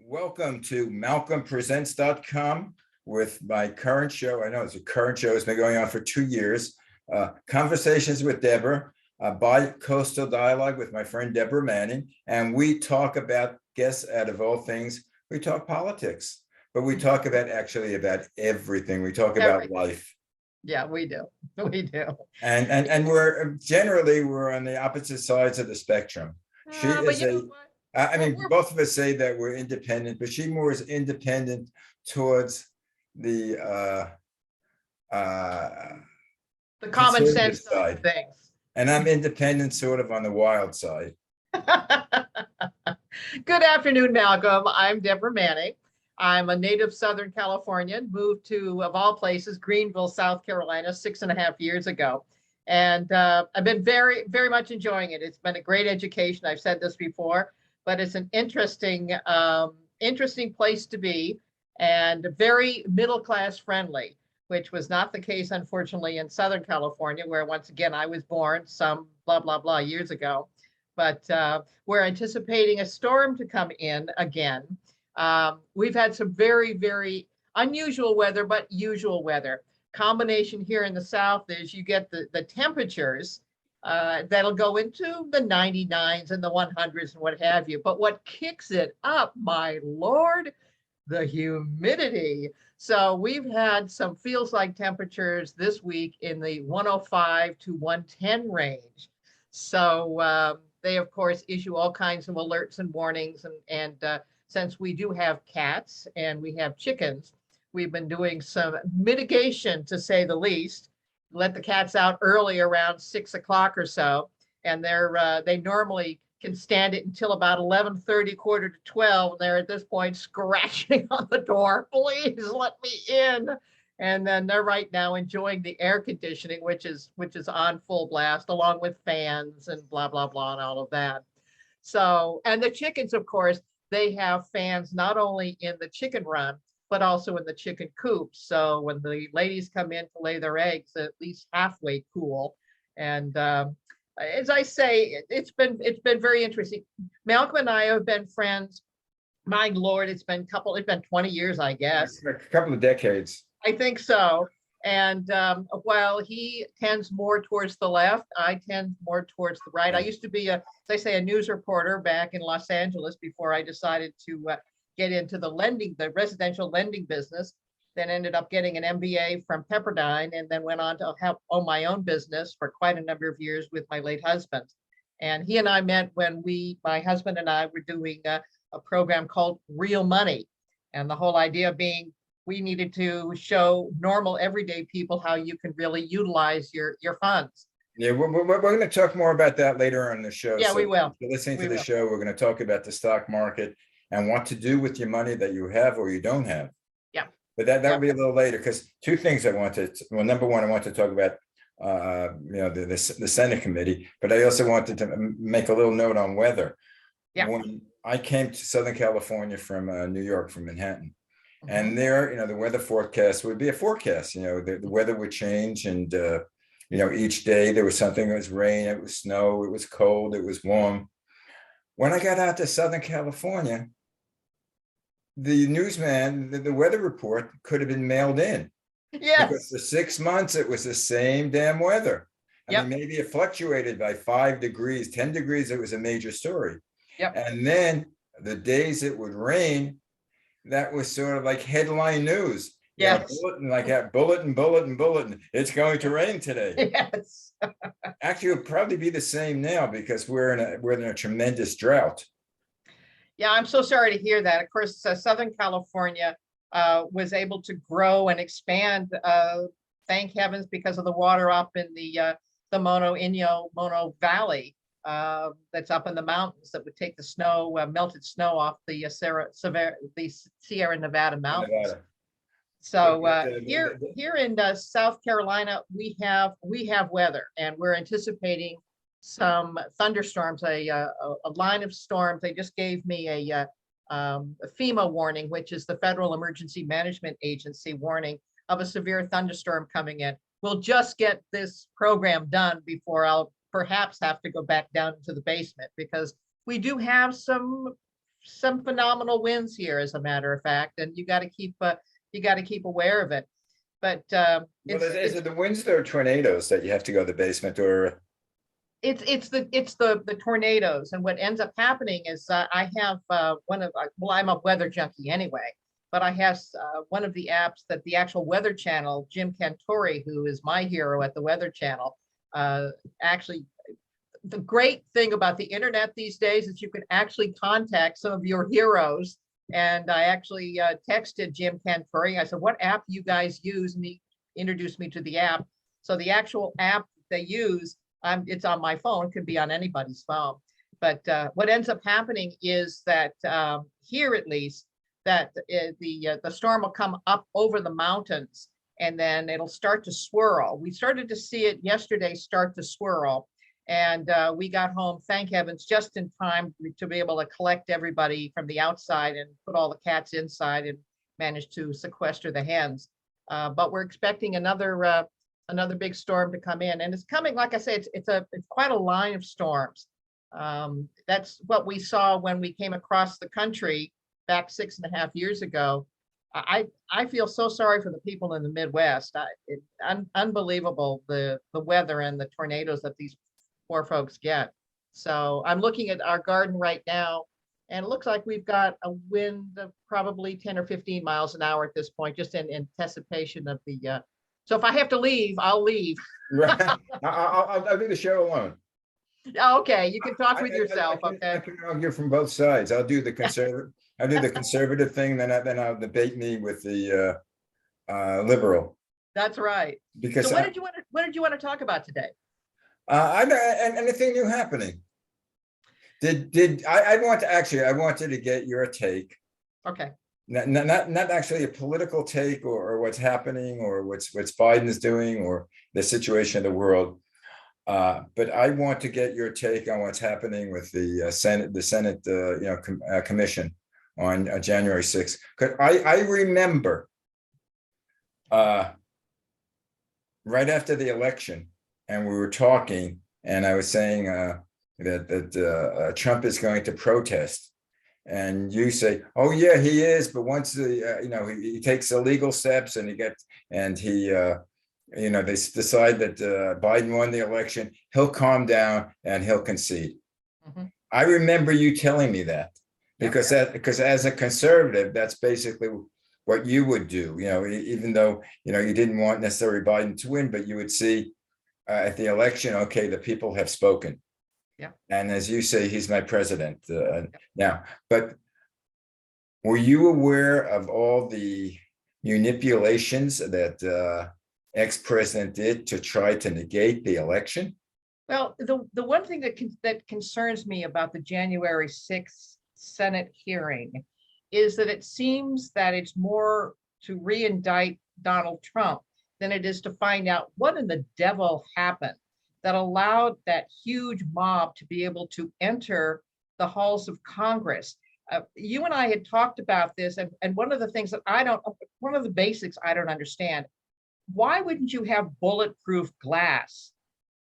Welcome to MalcolmPresents.com with my current show. I know it's a current show. It's been going on for 2 years. Conversations with Deborah, bi-coastal dialogue with my friend Deborah Manning. And we talk about guests out of all things. We talk politics, but we talk about everything. We talk about life. Yeah, we do. We do. And we're on the opposite sides of the spectrum. She is both of us say that we're independent, but she more is independent towards the common sense side of things. And I'm independent sort of on the wild side. Good afternoon, Malcolm. I'm Deborah Manning. I'm a native Southern Californian, moved to, of all places, Greenville, South Carolina, 6.5 years ago. And I've been very, very much enjoying it. It's been a great education. I've said this before, but it's an interesting place to be, and very middle-class friendly, which was not the case, unfortunately, in Southern California, where once again, I was born some blah, blah, blah years ago. But we're anticipating a storm to come in again. We've had some very, very unusual weather, but usual weather. Combination here in the South is you get the temperatures that'll go into the 99s and the 100s and what have you. But what kicks it up, my Lord, the humidity. So we've had some feels like temperatures this week in the 105 to 110 range. So they, of course, issue all kinds of alerts and warnings. And since we do have cats and we have chickens, we've been doing some mitigation, to say the least. Let the cats out early, around 6 o'clock or so, and they normally can stand it until about 11:30, quarter to 12. And they're at this point scratching on the door, please let me in. And then they're right now enjoying the air conditioning, which is on full blast, along with fans and blah, blah, blah, and all of that. So, and the chickens, of course, they have fans not only in the chicken run, but also in the chicken coop. So when the ladies come in to lay their eggs, at least halfway cool. And as I say, it's been very interesting. Malcolm and I have been friends. My Lord, it's been 20 years, I guess. A couple of decades. I think so. And while he tends more towards the left, I tend more towards the right. I used to be a news reporter back in Los Angeles before I decided to get into the residential lending business, then ended up getting an MBA from Pepperdine, and then went on to own my own business for quite a number of years with my late husband. And he and I met when my husband and I were doing a program called Real Money. And the whole idea being we needed to show normal everyday people how you can really utilize your funds. Yeah, we're going to talk more about that later on the show. Yeah, we will. If you're listening to the show, we're going to talk about the stock market and what to do with your money that you have or you don't have. Yeah. But that will be a little later, because two things I wanted. Well, number one, I want to talk about the Senate committee, but I also wanted to make a little note on weather. Yeah. When I came to Southern California from New York, from Manhattan, and there, the weather forecast would be a forecast. The weather would change, and each day there was something. It was rain, it was snow, it was cold, it was warm. When I got out to Southern California, the newsman, the weather report could have been mailed in. Yes. Because for 6 months, it was the same damn weather. I mean, maybe it fluctuated by 5 degrees, 10 degrees, it was a major story. Yep. And then the days it would rain, that was sort of like headline news. Yes. Bulletin. It's going to rain today. Yes. Actually, it'll probably be the same now, because we're in a tremendous drought. Yeah, I'm so sorry to hear that. Of course, Southern California was able to grow and expand, thank heavens, because of the water up in the Mono Valley that's up in the mountains that would take the snow, melted snow off the Sierra Nevada mountains. Nevada. So here in South Carolina, we have weather, and we're anticipating some thunderstorms, a line of storms. They just gave me a FEMA warning, which is the Federal Emergency Management Agency warning of a severe thunderstorm coming in. We'll just get this program done before I'll perhaps have to go back down into the basement, because we do have some some phenomenal winds here, as a matter of fact, and you got to keep aware of it. But Well, is it the winds or tornadoes that you have to go to the basement, or? It's the tornadoes, and what ends up happening is I have well, I'm a weather junkie anyway, but I have one of the apps that the actual Weather Channel, Jim Cantori, who is my hero at the Weather Channel, actually, the great thing about the internet these days is you can actually contact some of your heroes. And I actually texted Jim Cantori. I said, "What app you guys use?" And he introduced me to the app. So the actual app they use, it's on my phone. It could be on anybody's phone. But what ends up happening is that here, at least, that the storm will come up over the mountains, and then it'll start to swirl. We started to see it yesterday start to swirl, and we got home, thank heavens, just in time to be able to collect everybody from the outside and put all the cats inside and manage to sequester the hens. But we're expecting another big storm to come in, and it's coming. Like I say, it's quite a line of storms. That's what we saw when we came across the country back 6.5 years ago. I feel so sorry for the people in the Midwest. It's unbelievable the weather and the tornadoes that these poor folks get. So I'm looking at our garden right now, and it looks like we've got a wind of probably 10 or 15 miles an hour at this point, just in anticipation of the. So if I have to leave, I'll leave. Right. I'll do the show alone. Okay, you can talk with yourself. I Okay. can argue from both sides. I'll do the conservative thing, then I'll debate me with the liberal. That's right. Because So what did you want to talk about today? Anything new happening? I wanted to get your take. Okay. Not actually a political take or what's happening or what's Biden's doing or the situation of the world. But I want to get your take on what's happening with the Senate commission on January 6th. Because I remember right after the election, and we were talking, and I was saying that Trump is going to protest. And you say, "Oh yeah, he is," but once he takes illegal steps and they decide that Biden won the election, he'll calm down and he'll concede. Mm-hmm. I remember you telling me that because as a conservative, that's basically what you would do. Even though you didn't want necessarily Biden to win, but you would see at the election, okay, the people have spoken. Yeah. And as you say, he's my president now. But were you aware of all the manipulations that ex-president did to try to negate the election? Well, the one thing that concerns me about the January 6th Senate hearing is that it seems that it's more to re-indict Donald Trump than it is to find out what in the devil happened that allowed that huge mob to be able to enter the halls of Congress. You and I had talked about this, and one of the things that one of the basics I don't understand, why wouldn't you have bulletproof glass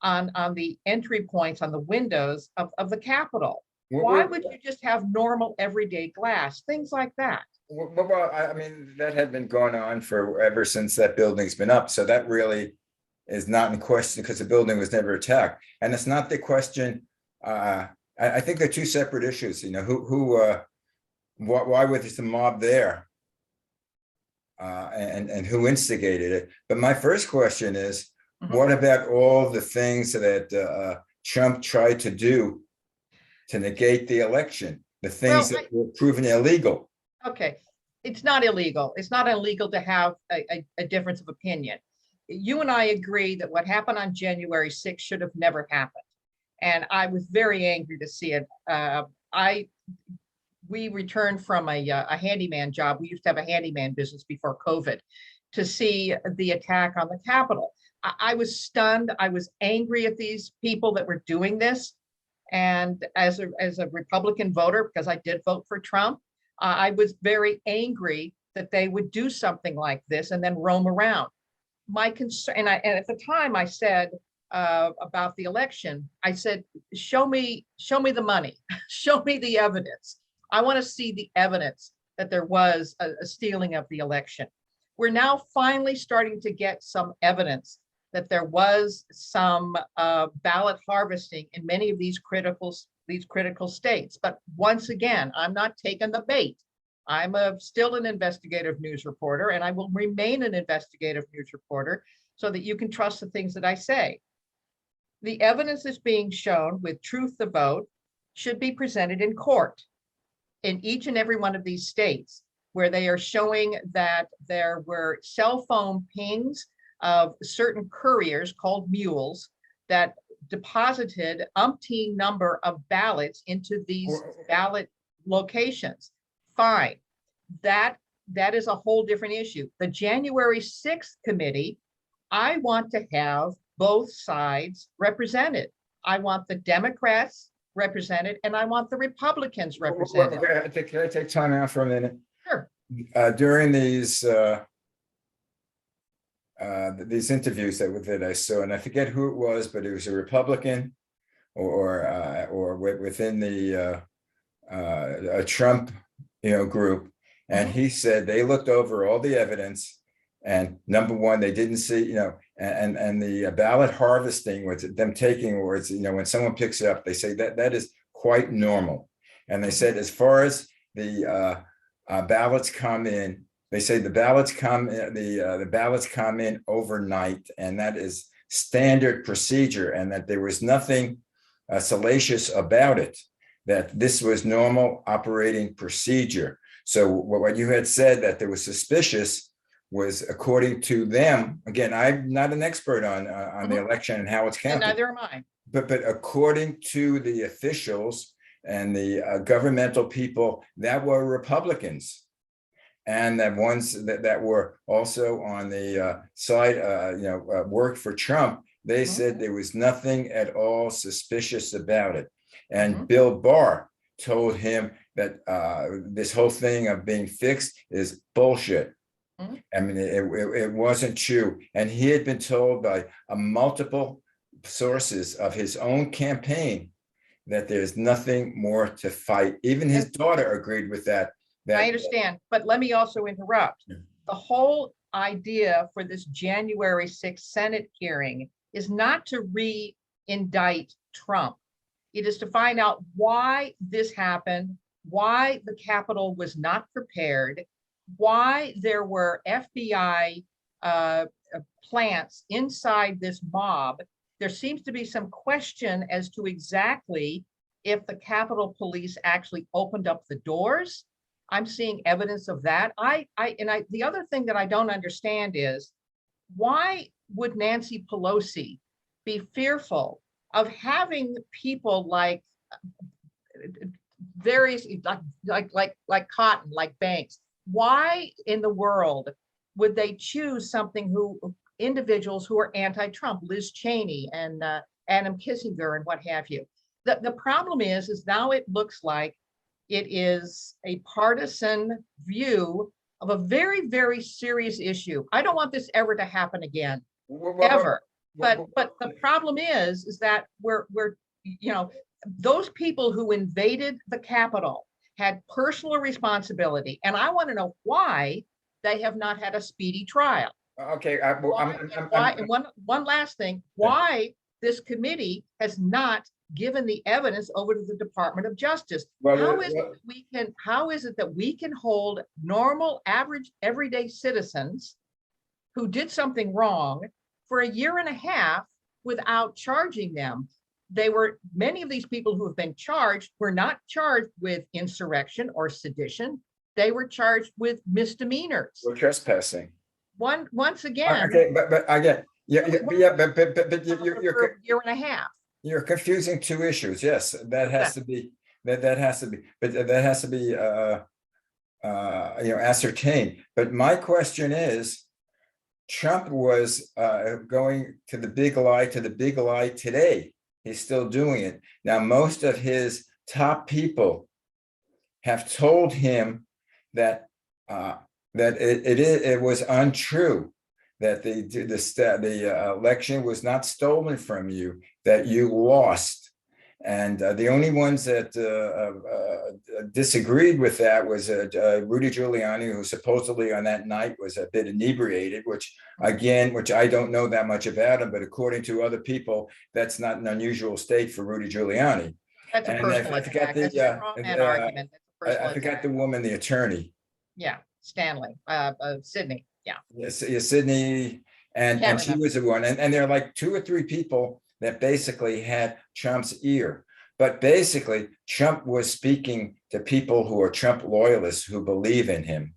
on the entry points, on the windows of the Capitol? Why would you just have normal everyday glass, things like that? Well, I mean, that had been going on for ever since that building's been up. So that really is not in question because the building was never attacked. And it's not the question. I think they're two separate issues. Why was the mob there? And who instigated it? But my first question is, what about all the things that Trump tried to do to negate the election? The things that were proven illegal. Okay, it's not illegal. It's not illegal to have a difference of opinion. You and I agree that what happened on January 6th should have never happened. And I was very angry to see it. We returned from a handyman job. We used to have a handyman business before COVID, to see the attack on the Capitol. I was stunned. I was angry at these people that were doing this. And as a Republican voter, because I did vote for Trump, I was very angry that they would do something like this and then roam around. My concern, and at the time I said about the election, I said, show me the money, show me the evidence. I want to see the evidence that there was a stealing of the election. We're now finally starting to get some evidence that there was some ballot harvesting in many of these critical states. But once again, I'm not taking the bait. I'm still an investigative news reporter, and I will remain an investigative news reporter so that you can trust the things that I say. The evidence that's being shown with Truth the Vote should be presented in court in each and every one of these states, where they are showing that there were cell phone pings of certain couriers called mules that deposited umpteen number of ballots into these ballot locations. Fine. That is a whole different issue. The January 6th committee, I want to have both sides represented. I want the Democrats represented, and I want the Republicans represented. Can I take time out for a minute? Sure. During these interviews that I saw, and I forget who it was, but it was a Republican or within the a Trump group, and he said they looked over all the evidence, and number one, they didn't see and the ballot harvesting was them taking words, when someone picks it up, they say that is quite normal, and they said as far as the ballots come in, they say the ballots come in overnight, and that is standard procedure, and that there was nothing salacious about it, that this was normal operating procedure. So what you had said that there was suspicious was, according to them, again, I'm not an expert on the election and how it's counted. And neither am I. But according to the officials and the governmental people that were Republicans, and that ones that were also on the side, worked for Trump, they said there was nothing at all suspicious about it. And Bill Barr told him that this whole thing of being fixed is bullshit. I mean, it wasn't true. And he had been told by multiple sources of his own campaign that there's nothing more to fight. Even his daughter agreed with that. I understand, but let me also interrupt. The whole idea for this January 6th Senate hearing is not to re-indict Trump. It is to find out why this happened, why the Capitol was not prepared, why there were FBI plants inside this mob. There seems to be some question as to exactly if the Capitol Police actually opened up the doors. I'm seeing evidence of that. The other thing that I don't understand is, why would Nancy Pelosi be fearful of having people like various, like Cotton, like Banks? Why in the world would they choose individuals who are anti-Trump, Liz Cheney and Adam Kissinger and what have you? The problem is now it looks like it is a partisan view of a very, very serious issue. I don't want this ever to happen again, ever. But the problem is that we're those people who invaded the Capitol had personal responsibility, and I want to know why they have not had a speedy trial. Okay. One last thing, why this committee has not given the evidence over to the Department of Justice. How is it that we can hold normal, average, everyday citizens who did something wrong for a year and a half without charging them? Many of these people who have been charged were not charged with insurrection or sedition. They were charged with misdemeanors. Or trespassing. Once again. Okay, but again, but you're a year and a half. You're confusing two issues. Yes, that has to be ascertained. But my question is, Trump was going to the big lie today. He's still doing it. Now, most of his top people have told him that it was untrue, that the election was not stolen from you, that you lost. And the only ones that disagreed with that was Rudy Giuliani, who supposedly on that night was a bit inebriated, which I don't know that much about him, but according to other people, that's not an unusual state for Rudy Giuliani. That's a personal attack. That's a straw man argument. That's a personal I forgot attack. the woman, the attorney. Yeah, Stanley, Sydney. Yeah. Yes, Sydney, and she was the one. And there are like 2 or 3 people that basically had Trump's ear. But basically, Trump was speaking to people who are Trump loyalists who believe in him.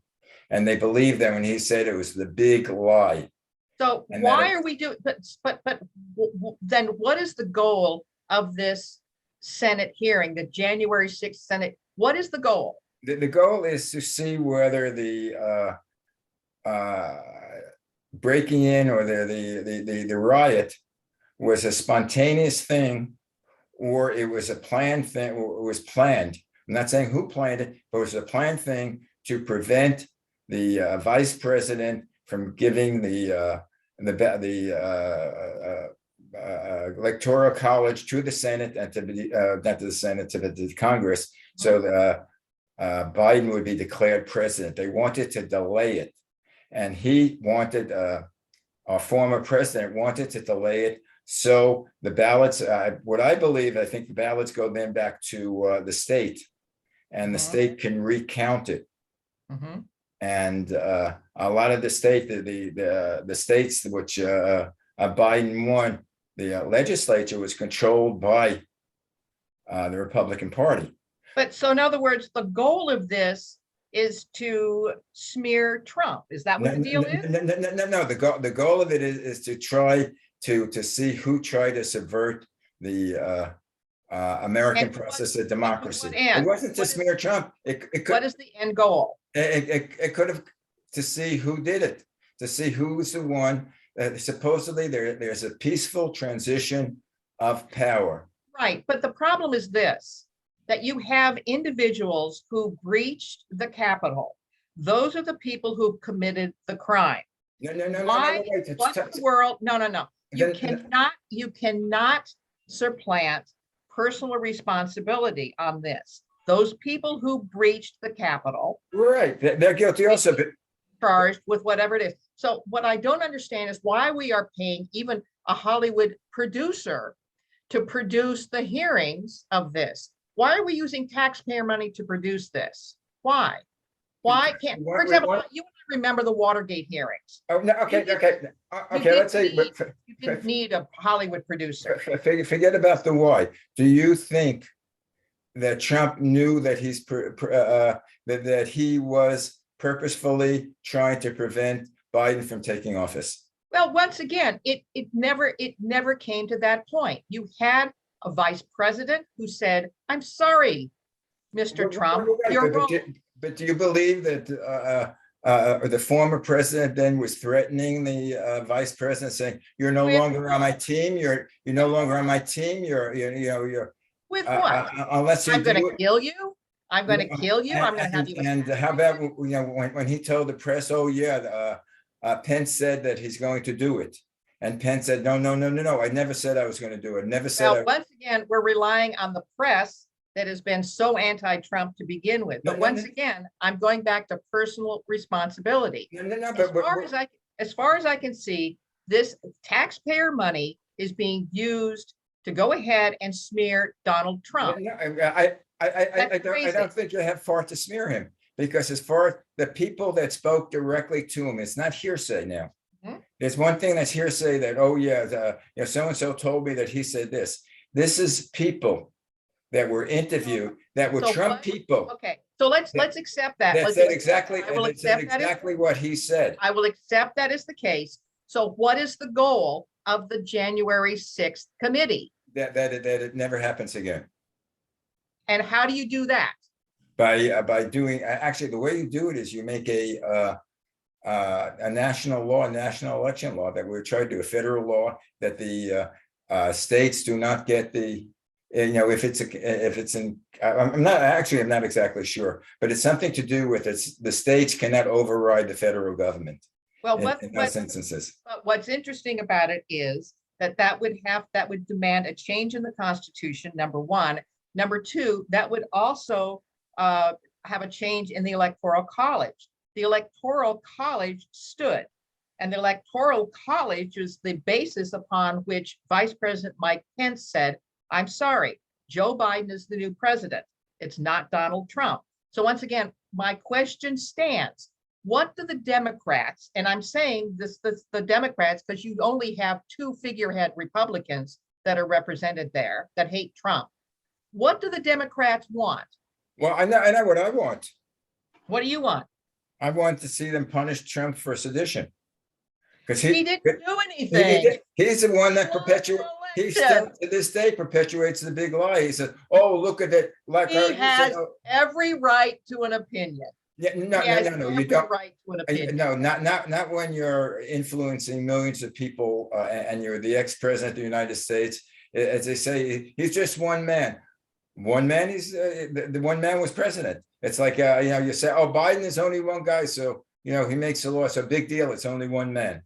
And they believe that when he said it was the big lie. So why are we doing, but then what is the goal of this Senate hearing, the January 6th Senate? What is the goal? The goal is to see whether the breaking in or the riot was a spontaneous thing, or it was a planned thing, or it was planned. I'm not saying who planned it, but it was a planned thing to prevent the vice president from giving the electoral college to the Senate and to not to the Senate, to the Congress, so that Biden would be declared president. They wanted to delay it, and he wanted our former president wanted to delay it. So the ballots, what I believe, I think the ballots go then back to the state, and the state can recount it. And a lot of the states which Biden won, the legislature was controlled by the Republican Party. But so in other words, the goal of this is to smear Trump. Is that what the deal is? No. The goal of it is to try to see who tried to subvert the American process of democracy. It wasn't to smear Trump. What is the end goal? It could have to see who did it, to see who's the one. Supposedly there's a peaceful transition of power. Right, but the problem is this, that you have individuals who breached the Capitol. Those are the people who committed the crime. No. What in the world? No. You cannot supplant personal responsibility on this. Those people who breached the Capitol, right? They're guilty also, but charged with whatever it is. So what I don't understand is why we are paying even a Hollywood producer to produce the hearings of this. Why are we using taxpayer money to produce this? Why? Why can't, for example, you remember the Watergate hearings? Oh no, okay. Let's say you didn't need a Hollywood producer. Forget about the why. Do you think that Trump knew that that he was purposefully trying to prevent Biden from taking office? Well, once again, it never came to that point. You had a vice president who said, "I'm sorry, Mr. Trump, you're wrong." But do you believe that the former president then was threatening the vice president, saying, "You're no longer on my team. You're no longer on my team. You're." With what? Unless I'm going to kill you. I'm going to kill you. I'm going to have you. And how about when he told the press, "Oh yeah, Pence said that he's going to do it," and Pence said, "No. I never said I was going to do it. Never said." Well, once again, we're relying on the press that has been so anti-Trump to begin with. But once again, I'm going back to personal responsibility. As far as I can see, this taxpayer money is being used to go ahead and smear Donald Trump. I don't think you have far to smear him, because as far as the people that spoke directly to him, it's not hearsay now. There's one thing that's hearsay that, oh yeah, so-and-so told me that he said this. This is people that were interviewed that were Trump people. Okay, so let's accept that. That said exactly what he said. I will accept that as the case. So what is the goal of the January 6th committee? That it never happens again. And how do you do that? By doing, actually the way you do it is you make a national law, a national election law, that we're trying to do a federal law that the states do not get the, if it's in, I'm not exactly sure, but it's something to do with the states cannot override the federal government. Well, in those instances. But what's interesting about it is that would demand a change in the Constitution, number one. Number two, that would also have a change in the Electoral College. The Electoral College stood, and the Electoral College is the basis upon which Vice President Mike Pence said, I'm sorry, Joe Biden is the new president. It's not Donald Trump. So once again, my question stands. What do the Democrats, and I'm saying the Democrats, because you only have two figurehead Republicans that are represented there that hate Trump. What do the Democrats want? Well, I know what I want. What do you want? I want to see them punish Trump for sedition. Because He didn't do anything. He's the one that perpetuates. He still to this day perpetuates the big lie. He says, "Oh, look at it!" Like he has every right to an opinion. Yeah, no. You don't. Right to an opinion. No, not when you're influencing millions of people and you're the ex-president of the United States. As they say, he's just one man. One man. He's the one man was president. It's like you say, "Oh, Biden is only one guy," so he makes the law. So big deal. It's only one man.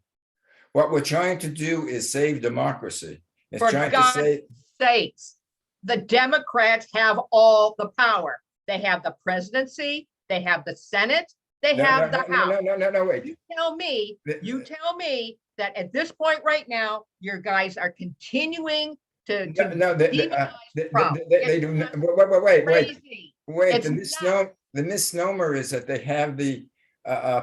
What we're trying to do is save democracy. It's For trying God's to say, sakes, the Democrats have all the power. They have the presidency, they have the Senate, they have the House. No, wait. You tell me that at this point right now, your guys are continuing to they do. Wait. The misnomer is that they have the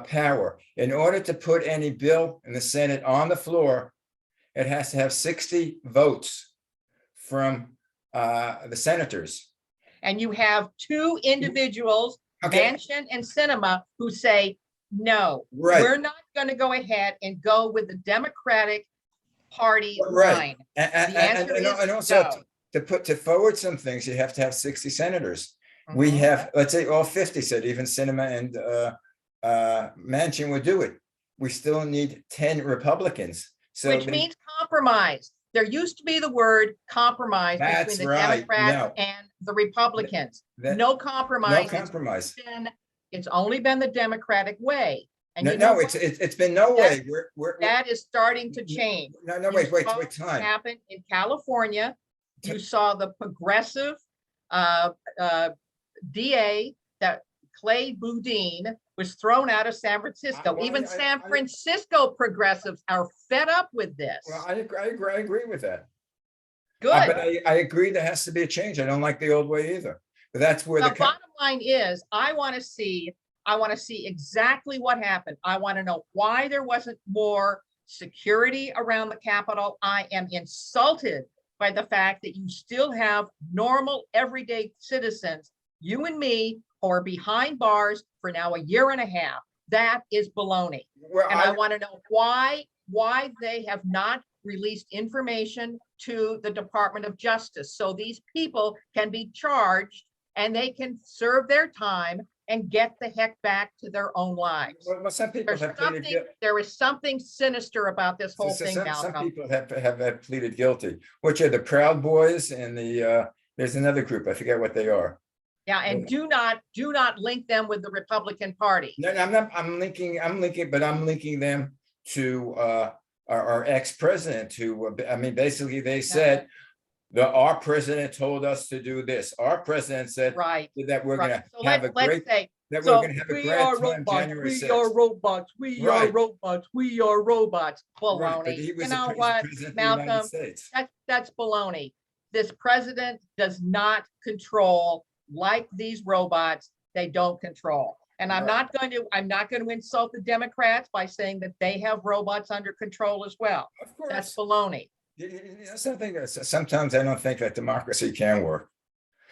power. In order to put any bill in the Senate on the floor, it has to have 60 votes from the senators. And you have two individuals, Manchin and Sinema, who say, no, we're not going to go ahead and go with the Democratic Party line. And also to forward some things, you have to have 60 senators. We have, let's say all 50 said, even Sinema and Manchin would do it. We still need 10 Republicans. So which means compromise. There used to be the word compromise between the Democrats and the Republicans. No compromise. No compromise. It's only been the Democratic way. And it's been no way. That is starting to change. Wait, time. Happened in California. You saw the progressive DA that Clay Boudin was thrown out of San Francisco. Even San Francisco progressives are fed up with this. Well, I agree with that. Good. But I agree there has to be a change. I don't like the old way either. But that's where the bottom line is, I want to see exactly what happened. I want to know why there wasn't more security around the Capitol. I am insulted by the fact that you still have normal, everyday citizens, you and me, who are behind bars for now a year and a half. That is baloney. Well, and I want to know why they have not released information to the Department of Justice so these people can be charged and they can serve their time and get the heck back to their own lives. Well, some people there is something sinister about this whole thing, Malcolm. Some people have pleaded guilty, which are the Proud Boys and there's another group, I forget what they are. Yeah, and do not link them with the Republican Party. No, I'm not. I'm linking them to our ex-president, who basically they said our president told us to do this. Our president said that we're going to have a great time January 6th. We are robots. We are robots. We are robots. Baloney. You know what, Malcolm? That's baloney. This president does not control. Like these robots, they don't control. And I'm not going to insult the Democrats by saying that they have robots under control as well. Of course. That's baloney. Sometimes I don't think that democracy can work.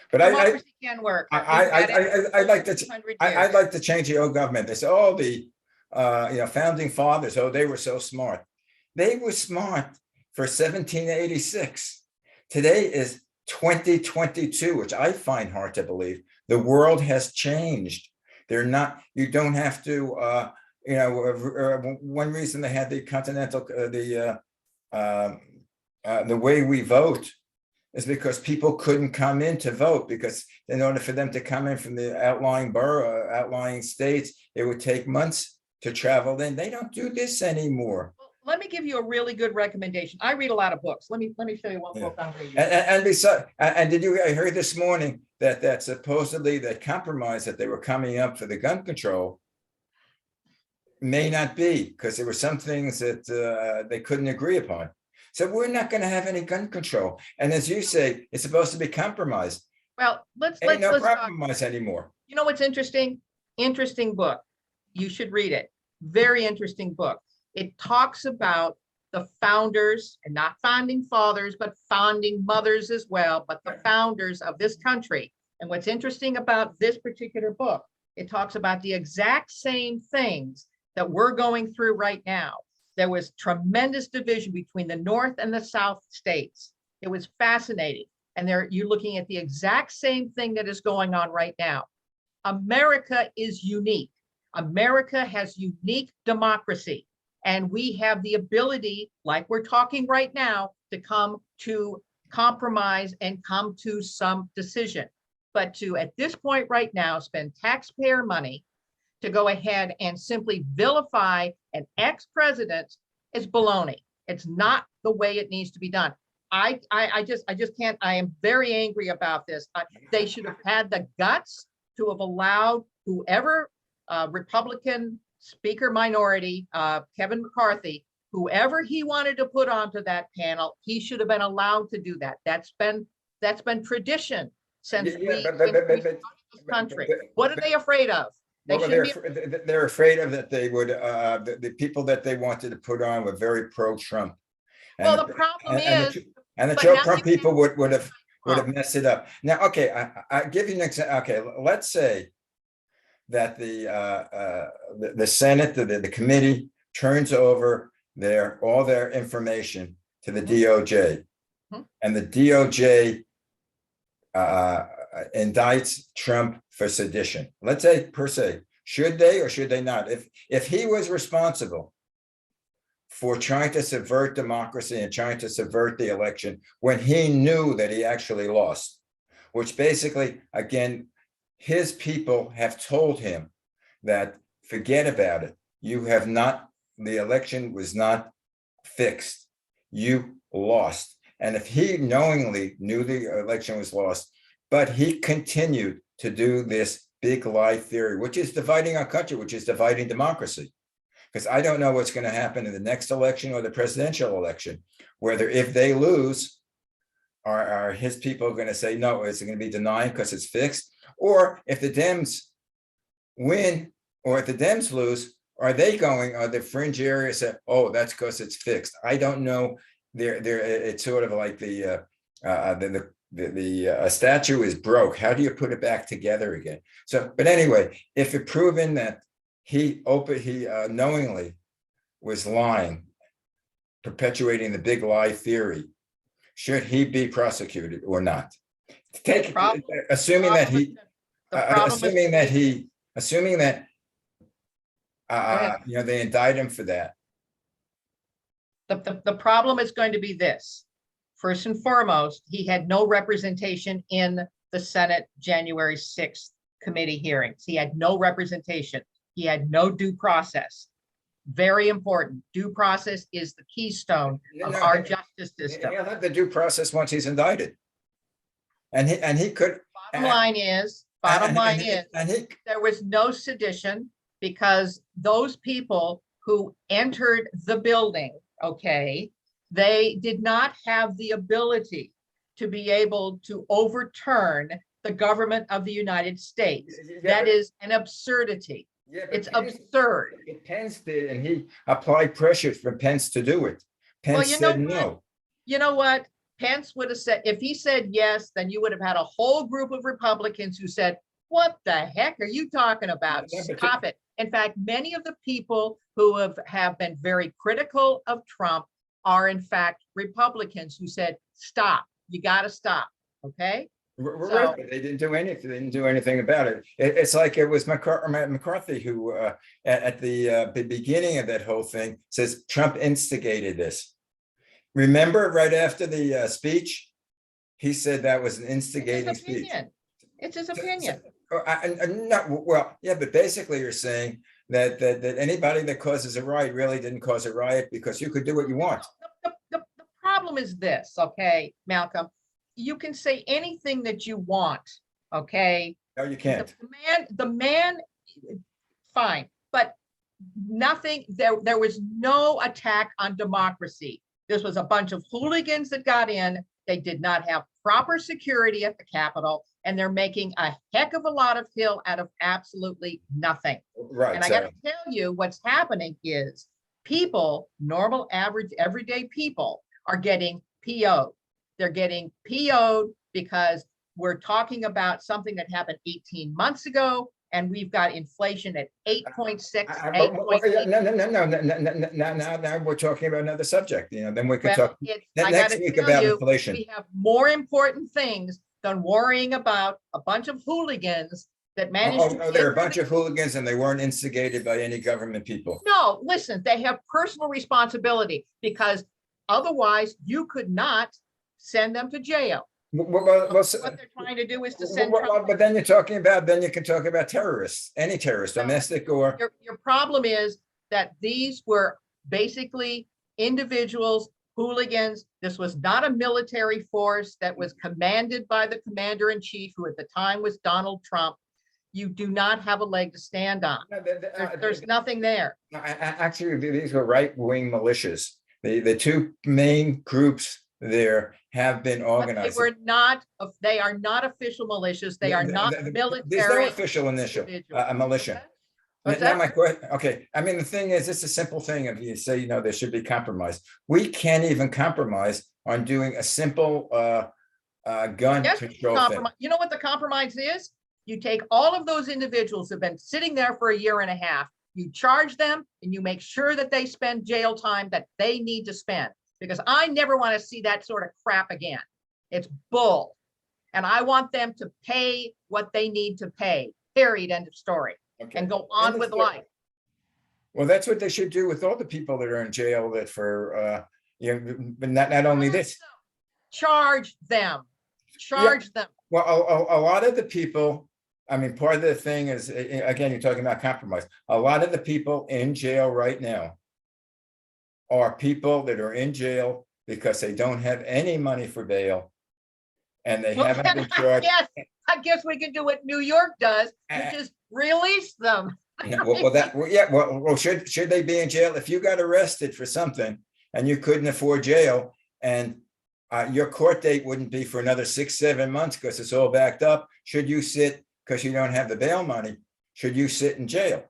But democracy can work. I'd like to change the old government. They say, the founding fathers, they were so smart. They were smart for 1786. Today is 2022, which I find hard to believe. The world has changed. You don't have to, one reason they had the continental, the way we vote is because people couldn't come in to vote, because in order for them to come in from the outlying states, it would take months to travel in. They don't do this anymore. let me give you a really good recommendation. I read a lot of books. Let me show you what Yeah. book I'm reading. And besides, and did you, I heard this morning that supposedly that compromise that they were coming up for the gun control may not be, because there were some things that they couldn't agree upon. So we're not going to have any gun control. And as you say, it's supposed to be compromised. Well, let's Ain't no talk. compromise anymore. You know what's interesting? Interesting book. You should read it. Very interesting book. It talks about the founders, and not founding fathers, but founding mothers as well, but the founders of this country. And what's interesting about this particular book, it talks about the exact same things that we're going through right now. There was tremendous division between the North and the South states. It was fascinating. And you're looking at the exact same thing that is going on right now. America is unique. America has unique democracy. And we have the ability, like we're talking right now, to come to compromise and come to some decision. But to, at this point right now, spend taxpayer money to go ahead and simply vilify an ex-president is baloney. It's not the way it needs to be done. I just can't. I am very angry about this. They should have had the guts to have allowed whoever Republican Speaker minority, Kevin McCarthy, whoever he wanted to put onto that panel, he should have been allowed to do that. That's been tradition since this country. What are they afraid of? They're afraid of that they would the people that they wanted to put on were very pro-Trump. Well, the problem is, and the Trump people would have messed it up. Now, okay, I give you an example. Okay, let's say that the Senate, the committee turns over all their information to the DOJ, and the DOJ indicts Trump for sedition. Let's say, per se, should they or should they not? If he was responsible for trying to subvert democracy and trying to subvert the election when he knew that he actually lost, which basically, again, his people have told him that forget about it. You have not, the election was not fixed. You lost. And if he knowingly knew the election was lost, but he continued to do this big lie theory, which is dividing our country, which is dividing democracy. Because I don't know what's going to happen in the next election or the presidential election, whether if they lose, are his people going to say, no, it's going to be denied because it's fixed? Or if the Dems win, or if the Dems lose, are the fringe areas say, oh, that's because it's fixed? I don't know. It's sort of like the statue is broke. How do you put it back together again? So, but anyway, if it's proven that he knowingly was lying, perpetuating the big lie theory, should he be prosecuted or not? Assuming that they indict him for that. The problem is going to be this. First and foremost, he had no representation in the Senate January 6th committee hearings. He had no representation. He had no due process. Very important. Due process is the keystone of our justice system. He'll have the due process once he's indicted. And he could. Bottom line is, there was no sedition because those people who entered the building, okay, they did not have the ability to be able to overturn the government of the United States. That is an absurdity. Yeah, it's absurd. Pence did, and he applied pressure for Pence to do it. Pence said no. You know what? Pence would have said, if he said yes, then you would have had a whole group of Republicans who said, what the heck are you talking about? Stop it. In fact, many of the people who have been very critical of Trump are in fact Republicans who said, stop, you got to stop. Okay. So, they didn't do anything. They didn't do anything about it. It's like it was McCarthy who, at the beginning of that whole thing, says Trump instigated this. Remember, right after the speech, he said that was an instigating speech. It's his opinion. But basically, you're saying that anybody that causes a riot really didn't cause a riot, because you could do what you want. The problem is this, okay, Malcolm, you can say anything that you want, okay? No, you can't. The man, fine, but nothing, there was no attack on democracy. This was a bunch of hooligans that got in. They did not have proper security at the Capitol, and they're making a heck of a lot of hill out of absolutely nothing. Right. And I got to tell you, what's happening is people, normal, average, everyday people, are getting PO'd. They're getting PO'd because we're talking about something that happened 18 months ago, and we've got inflation at 8.6, 8.8. Now we're talking about another subject. Then we can talk next week about inflation. We have more important things than worrying about a bunch of hooligans that managed to. They're a bunch of hooligans, and they weren't instigated by any government people. No, listen, they have personal responsibility, because otherwise you could not send them to jail. What they're trying to do is to send. But then you can talk about terrorists, any terrorist, domestic or. Your problem is that these were basically individuals, hooligans. This was not a military force that was commanded by the commander-in-chief, who at the time was Donald Trump. You do not have a leg to stand on. There's nothing there. Actually, these were right-wing militias. The two main groups there have been organized. They are not official militias. They are not military. There's no official militia. Now my question, okay. I mean, the thing is, it's a simple thing. If you say, there should be compromise, we can't even compromise on doing a simple gun control thing. You know what the compromise is? You take all of those individuals who've been sitting there for a year and a half, you charge them, and you make sure that they spend jail time that they need to spend. Because I never want to see that sort of crap again. It's bull. And I want them to pay what they need to pay, period, end of story. Okay. And go on with life. Well, that's what they should do with all the people that are in jail that for, but not only this. Charge them. Charge them. Well, a lot of the people, I mean, part of the thing is, again, you're talking about compromise. A lot of the people in jail right now are people that are in jail because they don't have any money for bail, and they haven't been charged. I guess we can do what New York does, which is release them. Should they be in jail? If you got arrested for something and you couldn't afford jail, and your court date wouldn't be for another 6-7 months because it's all backed up, should you sit, because you don't have the bail money, should you sit in jail?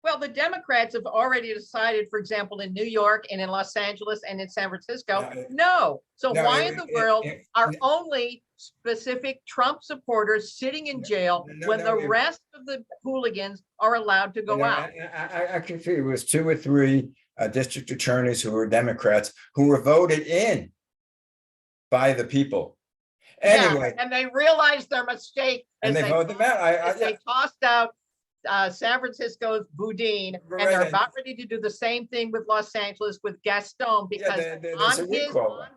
Well, the Democrats have already decided, for example, in New York and in Los Angeles and in San Francisco, no. So why in the world are only specific Trump supporters sitting in jail when the rest of the hooligans are allowed to go out? I can see it was 2 or 3 district attorneys who were Democrats who were voted in by the people. Anyway, and they realized their mistake, and they voted them out. They tossed out San Francisco's Boudin, and they're about ready to do the same thing with Los Angeles with Gaston, because on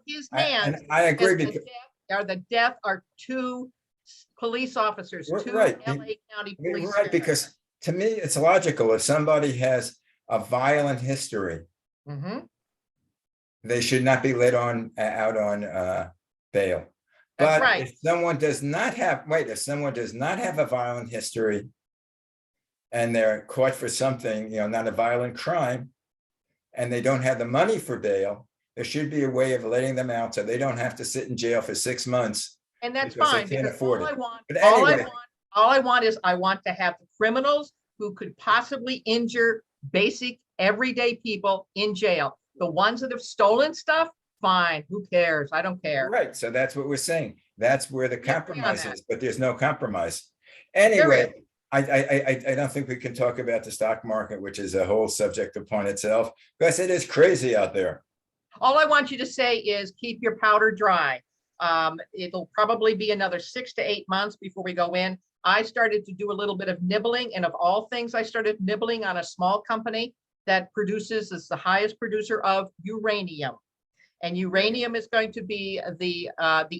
his hands, I agree, because the death are 2 police officers, 2 LA County police. Right, because to me, it's logical. If somebody has a violent history, they should not be let out on bail. But if someone does not have a violent history, and they're caught for something, not a violent crime, and they don't have the money for bail, there should be a way of letting them out so they don't have to sit in jail for 6 months. And that's fine, because all I want is I want to have the criminals who could possibly injure basic everyday people in jail. The ones that have stolen stuff, fine, who cares? I don't care. Right, so that's what we're saying. That's where the compromise is, but there's no compromise. Anyway, I don't think we can talk about the stock market, which is a whole subject upon itself, because it is crazy out there. All I want you to say is keep your powder dry. It'll probably be another 6 to 8 months before we go in. I started to do a little bit of nibbling, and of all things, I started nibbling on a small company that is the highest producer of uranium. And uranium is going to be the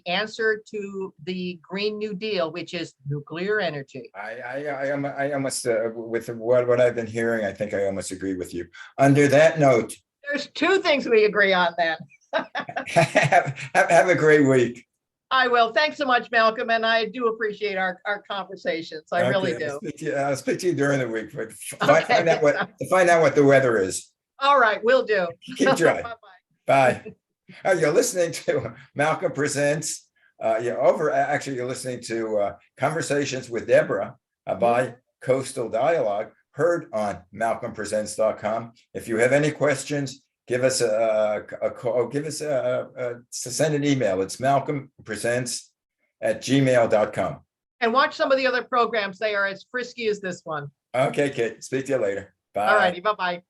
answer to the Green New Deal, which is nuclear energy. I almost, with what I've been hearing, I think I almost agree with you. Under that note, there's two things we agree on then. have a great week. I will. Thanks so much, Malcolm. And I do appreciate our conversations. I really do. I'll speak to you during the week, but Okay. find out what the weather is. All right, will do. Keep trying. Bye. You're listening to Malcolm Presents. You're listening to Conversations with Deborah by Coastal Dialogue, heard on malcolmpresents.com. If you have any questions, give us a call. Send an email. It's malcolmpresents@gmail.com. And watch some of the other programs. They are as frisky as this one. Okay, Kate. Speak to you later. Bye. All righty. Bye-bye.